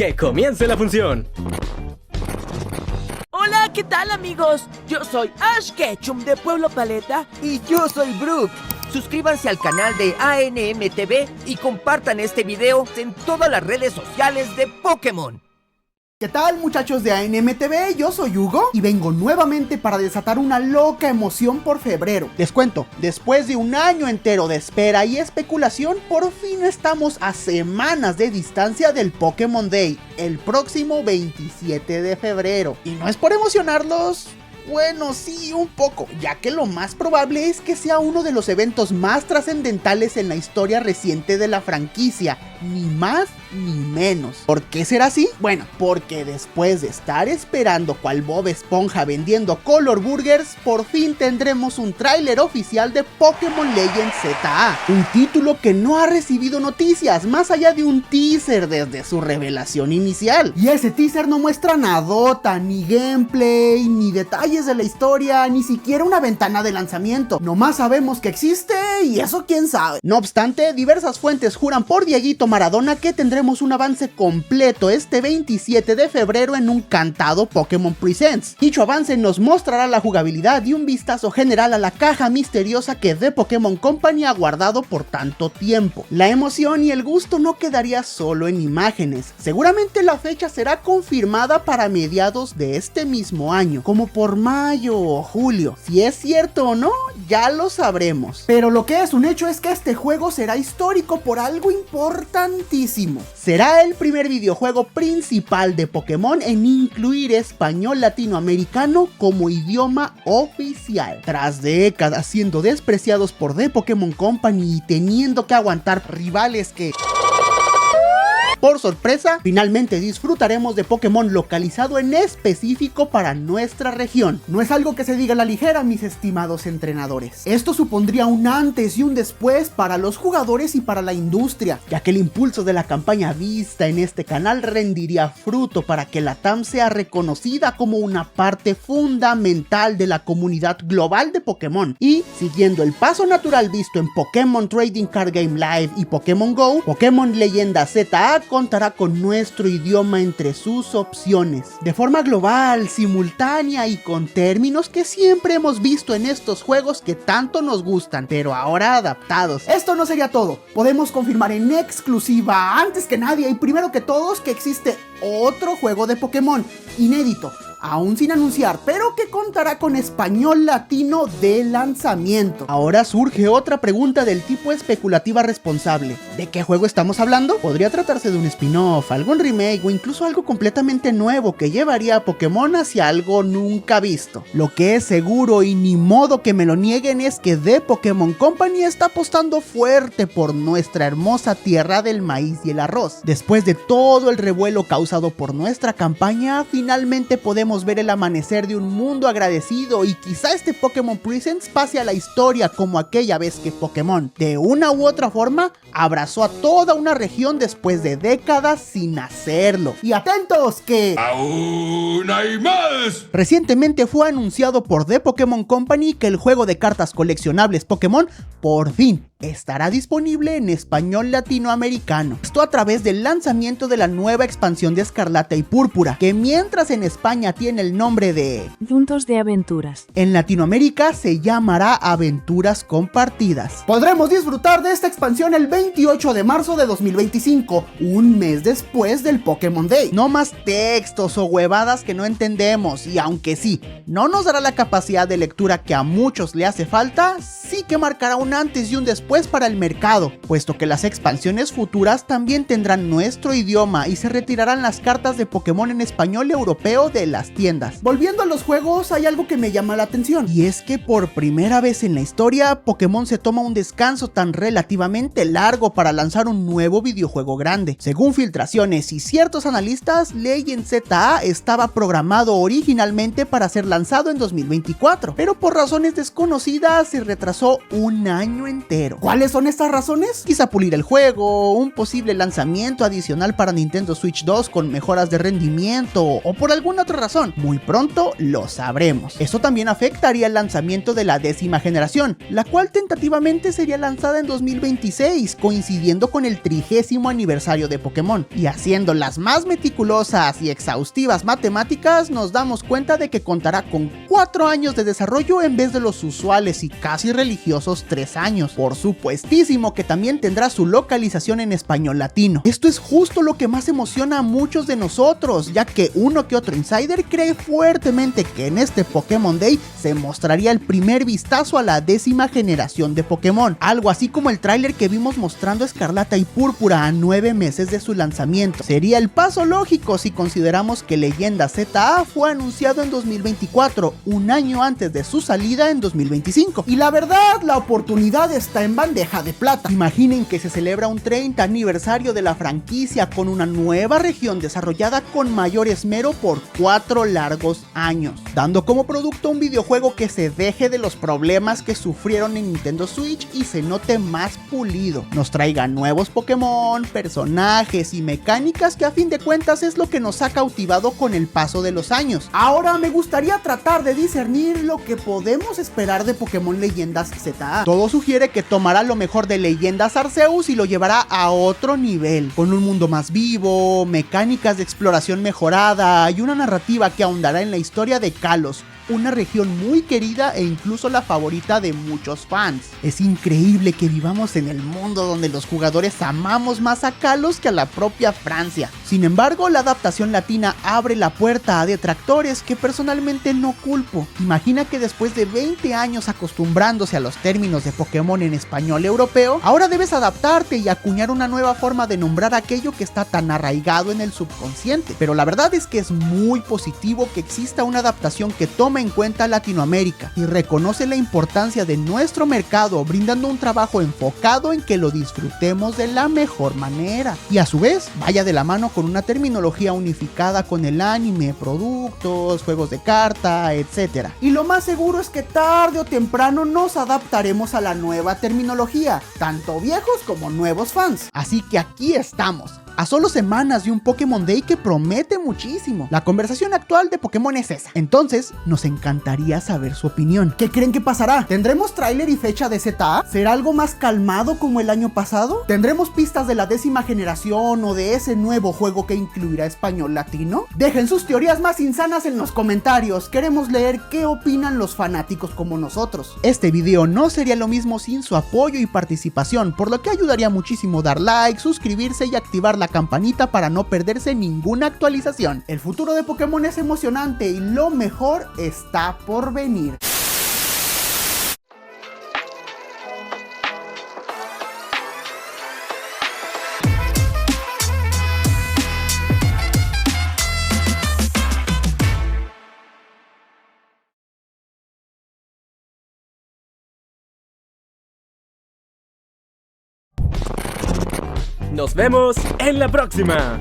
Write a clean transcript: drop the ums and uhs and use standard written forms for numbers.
¡Que comience la función! Hola, ¿qué tal, amigos? Yo soy Ash Ketchum de Pueblo Paleta. Y yo soy Brook. Suscríbanse al canal de ANMTV y compartan este video en todas las redes sociales de Pokémon. ¿Qué tal, muchachos de ANMTV? Yo soy Hugo y vengo nuevamente para desatar una loca emoción por febrero. Les cuento, después de un año entero de espera y especulación, por fin estamos a semanas de distancia del Pokémon Day, el próximo 27 de febrero. Y no es por emocionarlos. Bueno, sí, un poco, ya que lo más probable es que sea uno de los eventos más trascendentales en la historia reciente de la franquicia, ni más ni menos. ¿Por qué será así? Bueno, porque después de estar esperando cual Bob Esponja vendiendo Color Burgers, por fin tendremos un tráiler oficial de Pokémon Legends ZA, un título que no ha recibido noticias más allá de un teaser desde su revelación inicial. Y ese teaser no muestra nadota, ni gameplay, ni detalles de la historia, ni siquiera una ventana de lanzamiento. Nomás sabemos que existe y eso quién sabe. No obstante, diversas fuentes juran por Dieguito Maradona que tendremos un avance completo este 27 de febrero en un cantado Pokémon Presents. Dicho avance nos mostrará la jugabilidad y un vistazo general a la caja misteriosa que The Pokémon Company ha guardado por tanto tiempo. La emoción y el gusto no quedaría solo en imágenes. Seguramente la fecha será confirmada para mediados de este mismo año, como por mayo o julio. Si es cierto o no, ya lo sabremos. Pero lo que es un hecho es que este juego será histórico por algo importantísimo. Será el primer videojuego principal de Pokémon en incluir español latinoamericano como idioma oficial. Tras décadas siendo despreciados por The Pokémon Company y teniendo que aguantar rivales que... Por sorpresa, finalmente disfrutaremos de Pokémon localizado en específico para nuestra región. No es algo que se diga a la ligera, mis estimados entrenadores. Esto supondría un antes y un después para los jugadores y para la industria, ya que el impulso de la campaña vista en este canal rendiría fruto para que la TAM sea reconocida como una parte fundamental de la comunidad global de Pokémon. Y, siguiendo el paso natural visto en Pokémon Trading Card Game Live y Pokémon GO, Pokémon Leyenda ZA contará con nuestro idioma entre sus opciones, de forma global, simultánea y con términos que siempre hemos visto en estos juegos que tanto nos gustan, pero ahora adaptados. Esto no sería todo, podemos confirmar en exclusiva, antes que nadie y primero que todos, que existe otro juego de Pokémon, inédito, aún sin anunciar, pero que contará con español latino de lanzamiento. Ahora surge otra pregunta del tipo especulativa responsable. ¿De qué juego estamos hablando? Podría tratarse de un spin-off, algún remake o incluso algo completamente nuevo que llevaría a Pokémon hacia algo nunca visto. Lo que es seguro y ni modo que me lo nieguen es que The Pokémon Company está apostando fuerte por nuestra hermosa tierra del maíz y el arroz. Después de todo el revuelo causado por nuestra campaña, finalmente podemos ver el amanecer de un mundo agradecido y quizá este Pokémon Presents pase a la historia como aquella vez que Pokémon, de una u otra forma, abrazó a toda una región después de décadas sin hacerlo. Y atentos que... ¡aún hay más! Recientemente fue anunciado por The Pokémon Company que el juego de cartas coleccionables Pokémon por fin estará disponible en español latinoamericano. Esto a través del lanzamiento de la nueva expansión de Escarlata y Púrpura, que mientras en España tiene el nombre de Juntos de Aventuras, en Latinoamérica se llamará Aventuras Compartidas. Podremos disfrutar de esta expansión el 28 de marzo de 2025, un mes después del Pokémon Day. No más textos o huevadas que no entendemos, y aunque sí, no nos dará la capacidad de lectura que a muchos le hace falta, sí que marcará un antes y un después para el mercado, puesto que las expansiones futuras también tendrán nuestro idioma y se retirarán las cartas de Pokémon en español europeo de las tiendas. Volviendo a los juegos, hay algo que me llama la atención, y es que por primera vez en la historia, Pokémon se toma un descanso tan relativamente largo para lanzar un nuevo videojuego grande. Según filtraciones y ciertos analistas, Legends ZA estaba programado originalmente para ser lanzado en 2024, pero por razones desconocidas se retrasó un año entero. ¿Cuáles son estas razones? Quizá pulir el juego, un posible lanzamiento adicional para Nintendo Switch 2 con mejoras de rendimiento o por alguna otra razón. Muy pronto lo sabremos. Eso también afectaría el lanzamiento de la 10ª generación, la cual tentativamente sería lanzada en 2026, coincidiendo con el 30º aniversario de Pokémon. Y haciendo las más meticulosas y exhaustivas matemáticas, nos damos cuenta de que contará con 4 años de desarrollo en vez de los usuales y casi religiosos 3 años. Por supuestísimo que también tendrá su localización en español latino. Esto es justo lo que más emociona a muchos de nosotros, ya que uno que otro insider cree fuertemente que en este Pokémon Day se mostraría el primer vistazo a la 10ª generación de Pokémon, algo así como el tráiler que vimos mostrando Escarlata y Púrpura a 9 meses de su lanzamiento. Sería el paso lógico si consideramos que Leyenda ZA fue anunciado en 2024, un año antes de su salida en 2025. Y la verdad, la oportunidad está en bandeja de plata. Imaginen que se celebra un 30 aniversario de la franquicia con una nueva región desarrollada con mayor esmero por 4 largos años, dando como producto un videojuego que se deje de los problemas que sufrieron en Nintendo Switch y se note más pulido. Nos traiga nuevos Pokémon, personajes y mecánicas que a fin de cuentas es lo que nos ha cautivado con el paso de los años. Ahora me gustaría tratar de discernir lo que podemos esperar de Pokémon Leyendas ZA. Todo sugiere que tomará lo mejor de Leyendas Arceus y lo llevará a otro nivel, con un mundo más vivo, mecánicas de exploración mejorada y una narrativa que ahondará en la historia de Kalos, una región muy querida e incluso la favorita de muchos fans. Es increíble que vivamos en el mundo donde los jugadores amamos más a Kalos que a la propia Francia. Sin embargo, la adaptación latina abre la puerta a detractores que personalmente no culpo. Imagina que después de 20 años acostumbrándose a los términos de Pokémon en español europeo, ahora debes adaptarte y acuñar una nueva forma de nombrar aquello que está tan arraigado en el subconsciente. Pero la verdad es que es muy positivo que exista una adaptación que tome en cuenta Latinoamérica y reconoce la importancia de nuestro mercado, brindando un trabajo enfocado en que lo disfrutemos de la mejor manera y a su vez vaya de la mano con una terminología unificada con el anime, productos, juegos de carta, etc. Y lo más seguro es que tarde o temprano nos adaptaremos a la nueva terminología, tanto viejos como nuevos fans. Así que aquí estamos, a solo semanas de un Pokémon Day que promete muchísimo. La conversación actual de Pokémon es esa. Entonces, nos encantaría saber su opinión. ¿Qué creen que pasará? ¿Tendremos tráiler y fecha de ZA? ¿Será algo más calmado como el año pasado? ¿Tendremos pistas de la 10ª generación o de ese nuevo juego que incluirá español latino? Dejen sus teorías más insanas en los comentarios. Queremos leer qué opinan los fanáticos como nosotros. Este video no sería lo mismo sin su apoyo y participación, por lo que ayudaría muchísimo dar like, suscribirse y activar la campanita para no perderse ninguna actualización. El futuro de Pokémon es emocionante y lo mejor está por venir. Nos vemos en la próxima.